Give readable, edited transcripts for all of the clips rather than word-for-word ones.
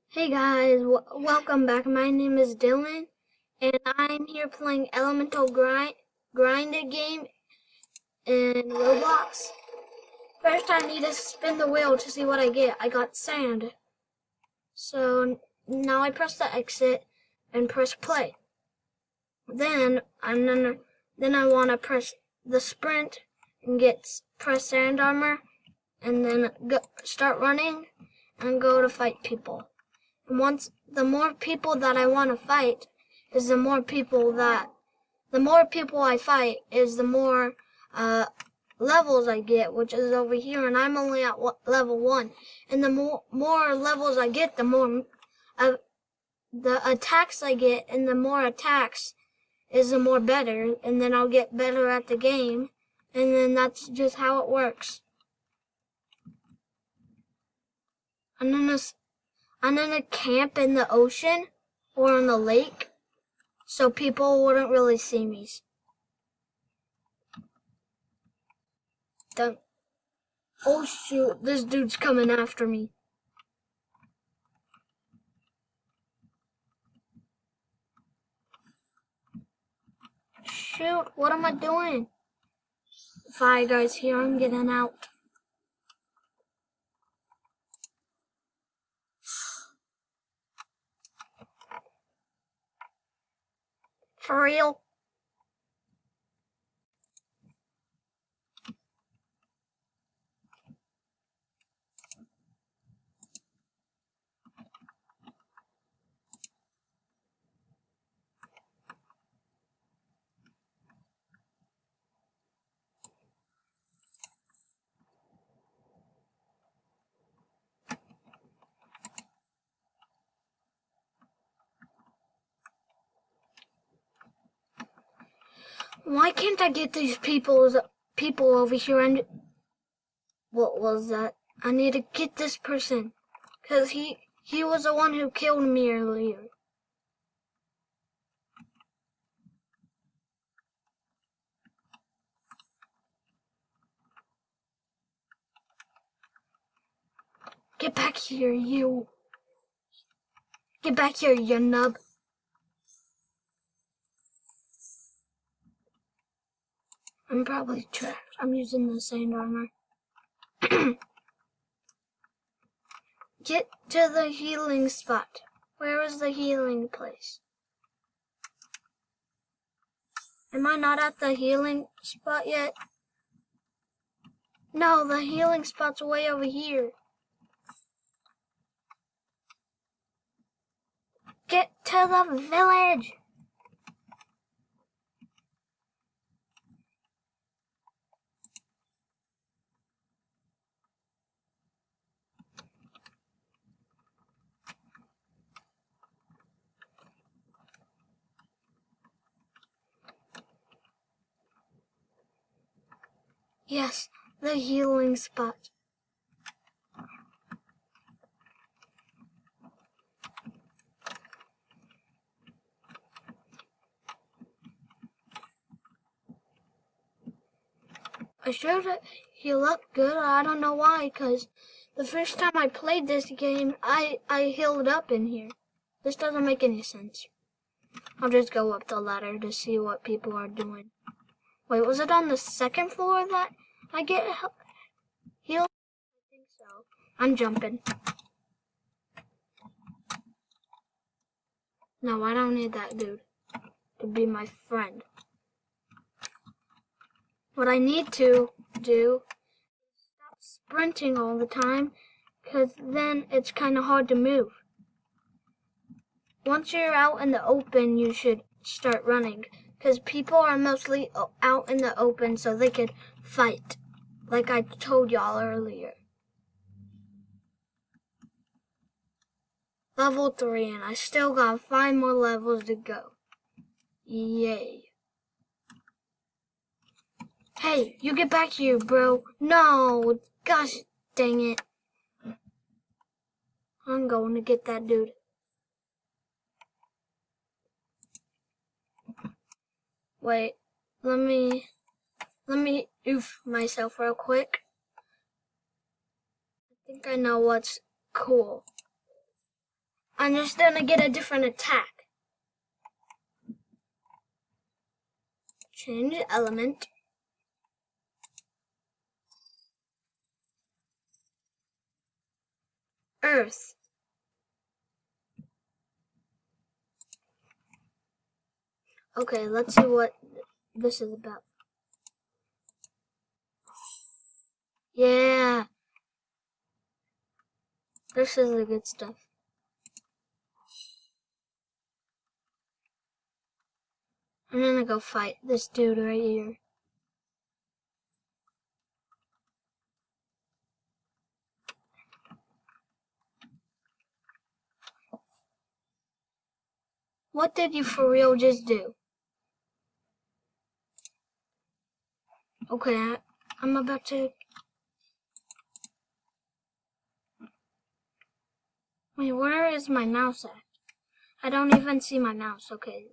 Hey guys, welcome back. My name is Dylan, and I'm here playing Elemental Grinded game in Roblox. First, I need to spin the wheel to see what I get. I got sand. So now I press the exit and press play. Then I want to press the sprint and press sand armor, and then start running and go to fight people. The more people that I want to fight is the more people I fight is the more levels I get, which is over here, and I'm only at level 1. And the more levels I get, the more the attacks I get, and the more attacks is the more better, and then I'll get better at the game, and then that's just how it works. I'm gonna camp in the ocean or on the lake so people wouldn't really see me. Oh shoot, this dude's coming after me. Shoot, what am I doing? Fire guys here, I'm getting out. For real? Why can't I get these people over here? And what was that? I need to get this person, cause he was the one who killed me earlier. Get back here, you. Get back here, you nub. I'm probably trapped. I'm using the sand armor. Get to the healing spot. Where is the healing place? Am I not at the healing spot yet? No, the healing spot's way over here. Get to the village! Yes, the healing spot. I should heal up good. I don't know why, because the first time I played this game, I healed up in here. This doesn't make any sense. I'll just go up the ladder to see what people are doing. Wait, was it on the second floor that I get healed? I think so. I'm jumping. No, I don't need that dude to be my friend. What I need to do is stop sprinting all the time, because then it's kind of hard to move. Once you're out in the open, you should start running, because people are mostly out in the open so they could fight, like I told y'all earlier. Level 3, and I still got 5 more levels to go. Yay. Hey, you get back here, bro. No, gosh dang it. I'm going to get that dude. Wait, let me oof myself real quick. I think I know what's cool. I'm just gonna get a different attack. Change element. Earth. Okay, let's see what this is about. Yeah. This is the good stuff. I'm gonna go fight this dude right here. What did you for real just do? Okay, I'm about to... Wait, where is my mouse at? I don't even see my mouse. Okay.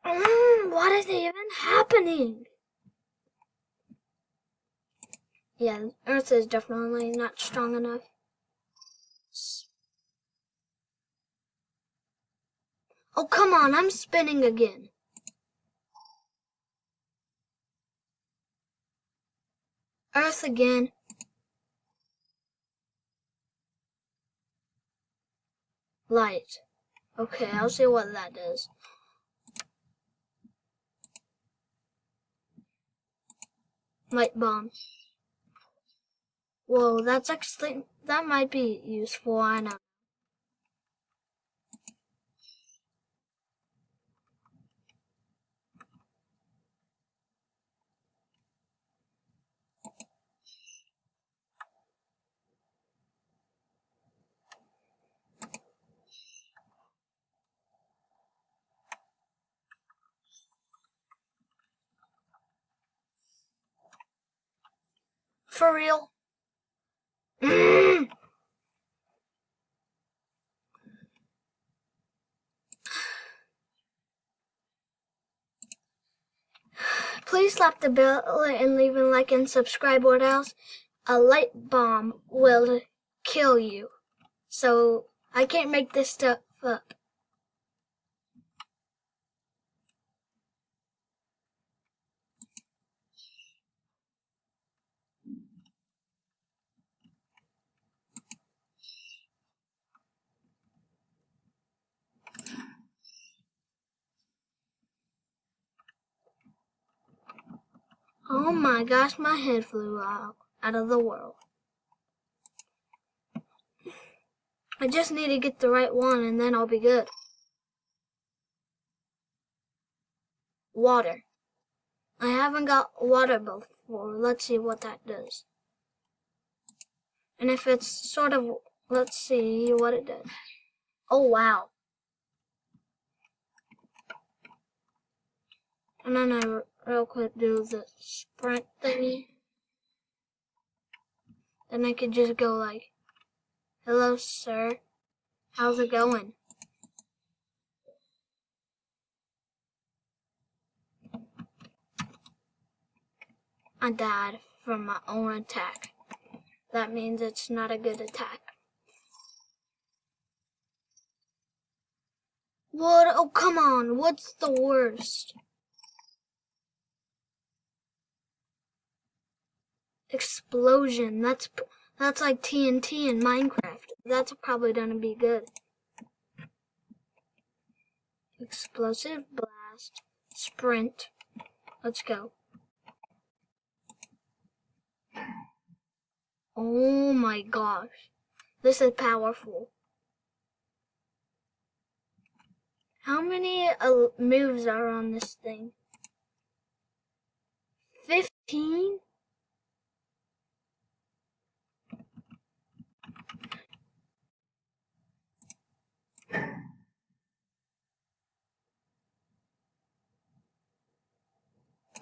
What is even happening? Yeah, Earth is definitely not strong enough. Oh, come on, I'm spinning again. Earth again. Light. Okay, I'll see what that does. Light bomb. Whoa, that's actually, that might be useful, I know. For real? Please slap the bell and leave a like and subscribe, or else a light bomb will kill you. So I can't make this stuff up. Oh my gosh, my head flew out of the world. I just need to get the right one and then I'll be good. Water. I haven't got water before. Let's see what that does. And if it's sort of, let's see what it does. Oh wow. And then I real quick do the sprint thingy. Then I could just go like, hello sir, how's it going? I died from my own attack. That means it's not a good attack. What? Oh, come on. What's the worst? Explosion. That's like TNT in Minecraft. That's probably gonna be good. Explosive blast. Sprint. Let's go. Oh my gosh. This is powerful. How many moves are on this thing? 15?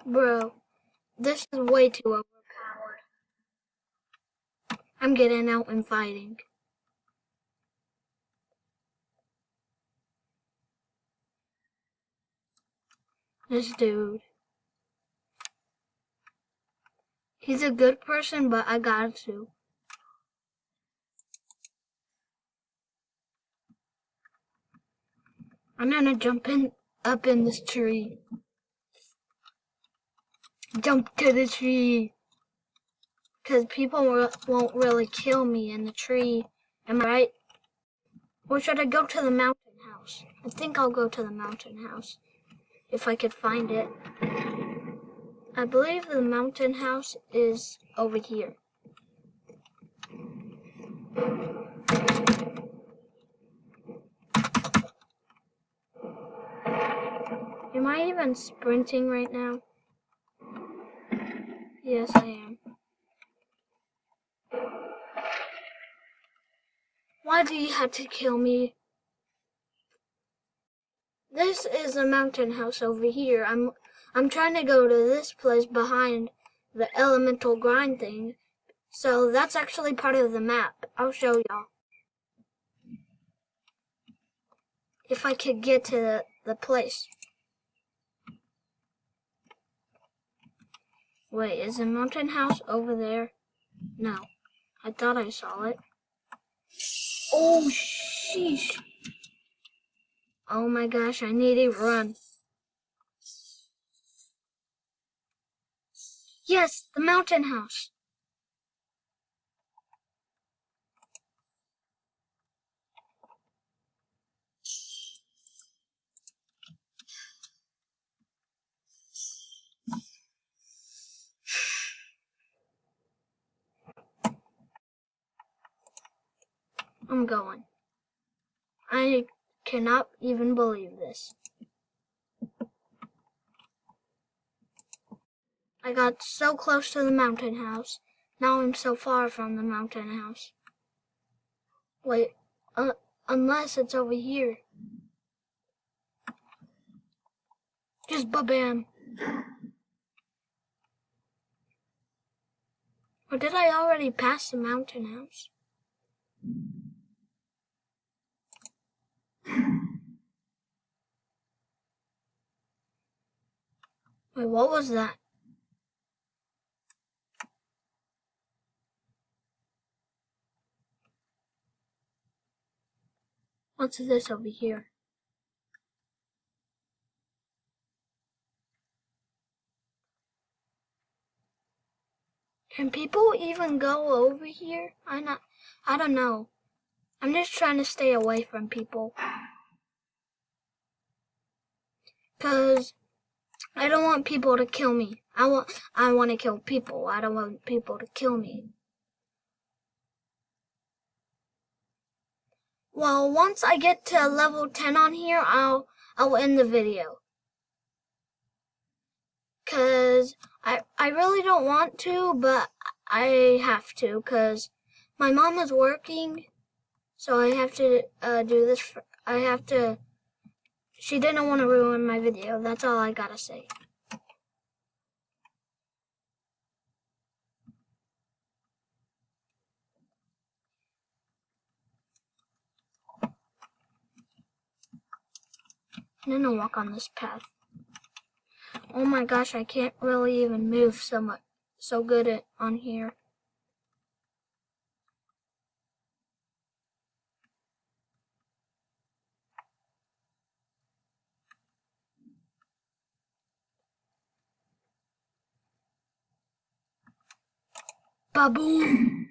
Bro, this is way too overpowered. I'm getting out and fighting. This dude. He's a good person, but I got to. I'm gonna jump up in this tree. Jump to the tree. Because people won't really kill me in the tree. Am I right? Or should I go to the mountain house? I think I'll go to the mountain house. If I could find it. I believe the mountain house is over here. Am I even sprinting right now? Yes, I am. Why do you have to kill me? This is a mountain house over here. I'm trying to go to this place behind the elemental grind thing. So that's actually part of the map. I'll show y'all. If I could get to the place. Wait, is the mountain house over there? No. I thought I saw it. Oh, sheesh. Oh my gosh, I need to run. Yes, the mountain house. I'm going. I cannot even believe this. I got so close to the mountain house. Now I'm so far from the mountain house. Wait, unless it's over here. Just ba-bam. Or did I already pass the mountain house? Wait, what was that? What's this over here? Can people even go over here? I don't know. I'm just trying to stay away from people. 'Cause I don't want people to kill me. I want to kill people. I don't want people to kill me. Well, once I get to level 10 on here, I'll end the video. 'Cause I really don't want to, but I have to, 'cause my mom is working, so I have to do this. She didn't want to ruin my video. That's all I gotta say. I'm gonna walk on this path. Oh my gosh, I can't really even move so good on here. Ba-boom!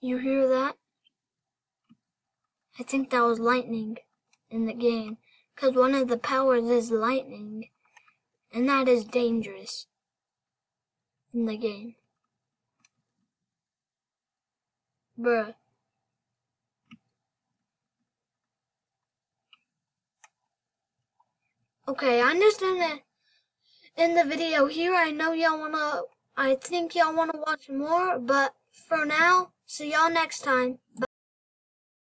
You hear that? I think that was lightning in the game, 'cause one of the powers is lightning, and that is dangerous in the game. Bruh. Okay, I'm just gonna end the video here. I think y'all wanna watch more, but for now, see y'all next time. Bye.